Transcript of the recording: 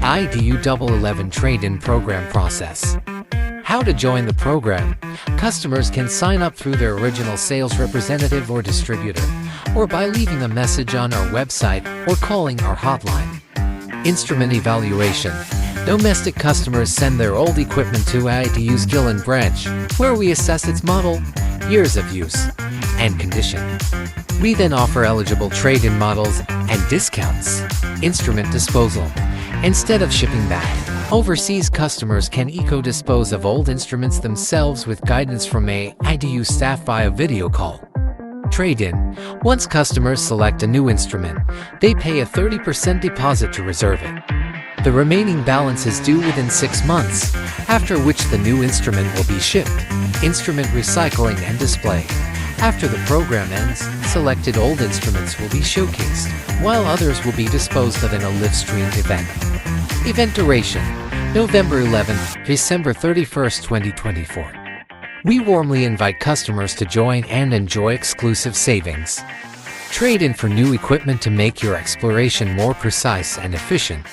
non-AIDU 11 trade-in program process. How to join the program. Customers can sign up through their original sales representative or distributor, or by leaving a message on our website or calling our hotline. Instrument evaluation. Domestic customers send their old equipment to AIDU's Gillen branch, where we assess its model, years of use, and condition. We then offer eligible trade-in models and discounts. Instrument disposal. Instead of shipping back, overseas customers can eco-dispose of old instruments themselves with guidance from AIDU staff via video call. Trade-in. Once customers select a new instrument, they pay a 30% deposit to reserve it. The remaining balance is due within 6 months, after which the new instrument will be shipped. Instrument recycling and display. After the program ends, selected old instruments will be showcased, while others will be disposed of in a live-streamed event. Event duration: November 11th, December 31st, 2024. We warmly invite customers to join and enjoy exclusive savings. Trade in for new equipment to make your exploration more precise and efficient.